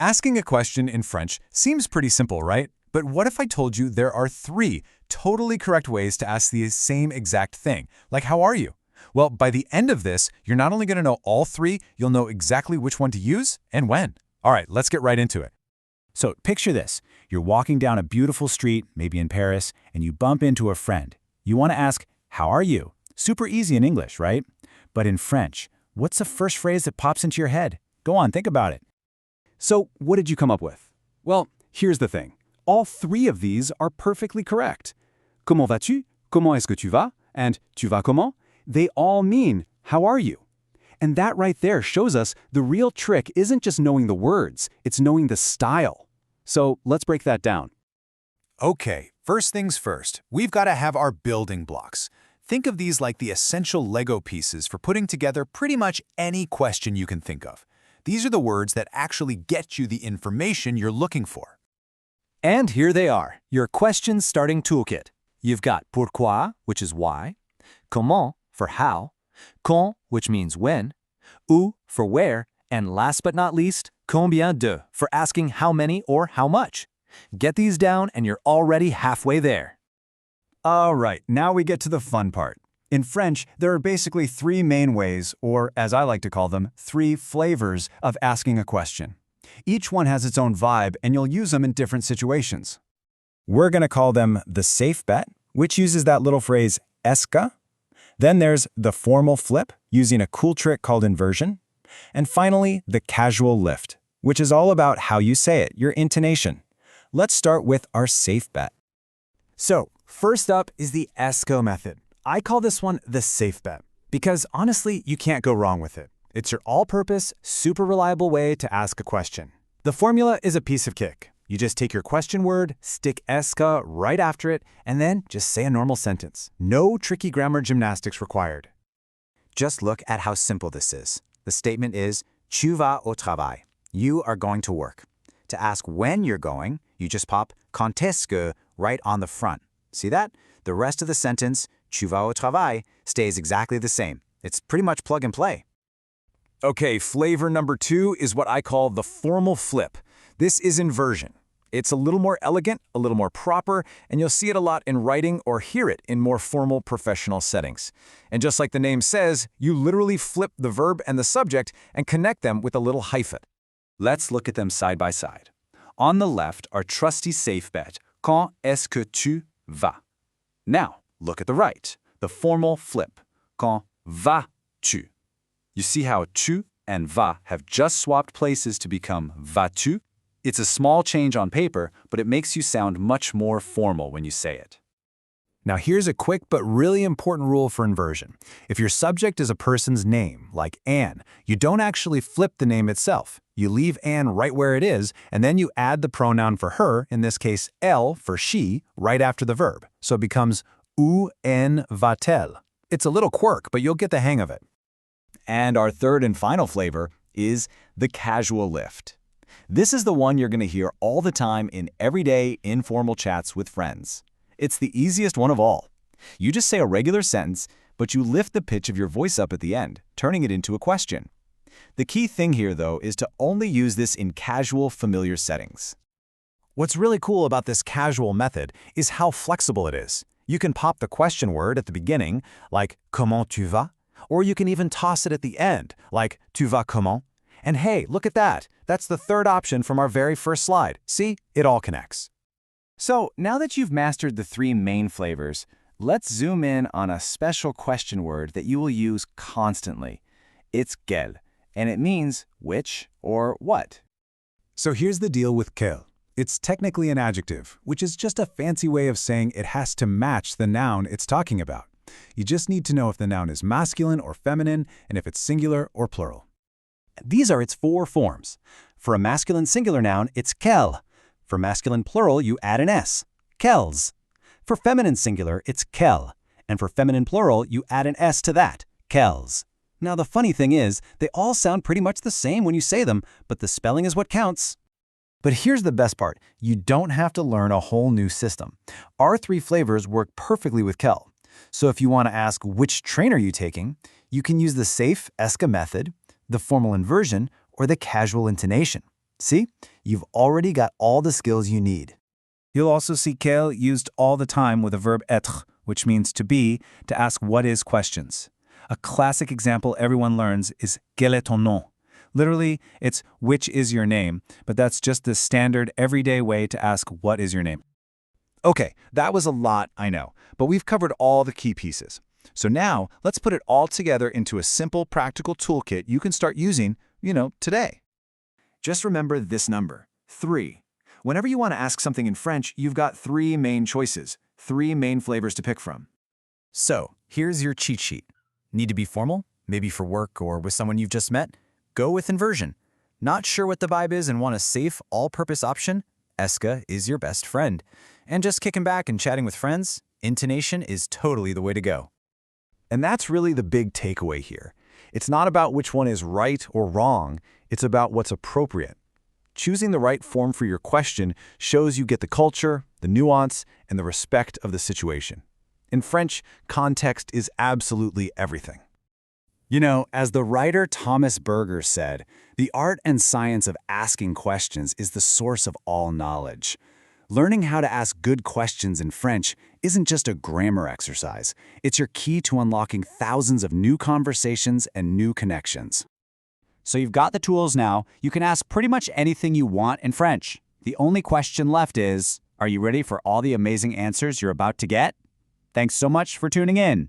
Asking a question in French seems pretty simple, right? But what if I told you there are 3 totally correct ways to ask the same exact thing, like how are you? Well, by the end of this, you're not only going to know all 3, you'll know exactly which one to use and when. All right, let's get right into it. So picture this. You're walking down a beautiful street, maybe in Paris, and you bump into a friend. You want to ask, how are you? Super easy in English, right? But in French, what's the first phrase that pops into your head? Go on, think about it. So what did you come up with? Well, here's the thing. All 3 of these are perfectly correct. Comment vas-tu? Comment est-ce que tu vas? And tu vas comment? They all mean, how are you? And that right there shows us the real trick isn't just knowing the words, it's knowing the style. So let's break that down. Okay, first things first, we've got to have our building blocks. Think of these like the essential Lego pieces for putting together pretty much any question you can think of. These are the words that actually get you the information you're looking for. And here they are, your question starting toolkit. You've got pourquoi, which is why, comment for how, quand, which means when, où for where, and last but not least, combien de for asking how many or how much. Get these down and you're already halfway there. All right, now we get to the fun part. In French, there are basically 3 main ways, or as I like to call them, 3 flavors of asking a question. Each one has its own vibe, and you'll use them in different situations. We're going to call them the safe bet, which uses that little phrase, est-ce. Then there's the formal flip, using a cool trick called inversion. And finally, the casual lift, which is all about how you say it, your intonation. Let's start with our safe bet. So, first up is the est-ce method. I call this one the safe bet, because honestly, you can't go wrong with it. It's your all-purpose, super reliable way to ask a question. The formula is a piece of cake. You just take your question word, stick est-ce right after it, and then just say a normal sentence. No tricky grammar gymnastics required. Just look at how simple this is. The statement is, tu vas au travail. You are going to work. To ask when you're going, you just pop quand est-ce que right on the front. See that? The rest of the sentence, tu vas au travail, stays exactly the same. It's pretty much plug and play. Okay, flavor number 2 is what I call the formal flip. This is inversion. It's a little more elegant, a little more proper, and you'll see it a lot in writing or hear it in more formal professional settings. And just like the name says, you literally flip the verb and the subject and connect them with a little hyphen. Let's look at them side by side. On the left, our trusty safe bet, quand est-ce que tu vas? Now, look at the right, the formal flip, quand vas-tu? You see how tu and va have just swapped places to become vas-tu? It's a small change on paper, but it makes you sound much more formal when you say it. Now here's a quick but really important rule for inversion. If your subject is a person's name, like Anne, you don't actually flip the name itself. You leave Anne right where it is, and then you add the pronoun for her, in this case elle for she, right after the verb. So it becomes où en va-t-elle. It's a little quirk, but you'll get the hang of it. And our third and final flavor is the casual lift. This is the one you're going to hear all the time in everyday informal chats with friends. It's the easiest one of all. You just say a regular sentence, but you lift the pitch of your voice up at the end, turning it into a question. The key thing here, though, is to only use this in casual, familiar settings. What's really cool about this casual method is how flexible it is. You can pop the question word at the beginning, like comment tu vas? Or you can even toss it at the end, like tu vas comment? And hey, look at that. That's the third option from our very first slide. See, it all connects. So now that you've mastered the 3 main flavors, let's zoom in on a special question word that you will use constantly. It's quel, and it means which or what. So here's the deal with quel. It's technically an adjective, which is just a fancy way of saying it has to match the noun it's talking about. You just need to know if the noun is masculine or feminine, and if it's singular or plural. These are its 4 forms. For a masculine singular noun, it's quel. For masculine plural, you add an s, quels. For feminine singular, it's quel. And for feminine plural, you add an s to that, quelles. Now the funny thing is, they all sound pretty much the same when you say them, but the spelling is what counts. But here's the best part. You don't have to learn a whole new system. Our 3 flavors work perfectly with quel. So if you want to ask which train are you taking, you can use the safe est-ce method, the formal inversion, or the casual intonation. See? You've already got all the skills you need. You'll also see quel used all the time with the verb être, which means to be, to ask what is questions. A classic example everyone learns is quel est ton nom? Literally, it's which is your name, but that's just the standard everyday way to ask what is your name. Okay, that was a lot, I know, but we've covered all the key pieces. So now, let's put it all together into a simple, practical toolkit you can start using, today. Just remember this number, 3. Whenever you want to ask something in French, you've got 3 main choices, 3 main flavors to pick from. So, here's your cheat sheet. Need to be formal? Maybe for work or with someone you've just met? Go with inversion. Not sure what the vibe is and want a safe, all-purpose option? Est-ce is your best friend. And just kicking back and chatting with friends? Intonation is totally the way to go. And that's really the big takeaway here. It's not about which one is right or wrong, it's about what's appropriate. Choosing the right form for your question shows you get the culture, the nuance, and the respect of the situation. In French, context is absolutely everything. You know, as the writer Thomas Berger said, the art and science of asking questions is the source of all knowledge. Learning how to ask good questions in French isn't just a grammar exercise. It's your key to unlocking thousands of new conversations and new connections. So you've got the tools now. You can ask pretty much anything you want in French. The only question left is, are you ready for all the amazing answers you're about to get? Thanks so much for tuning in.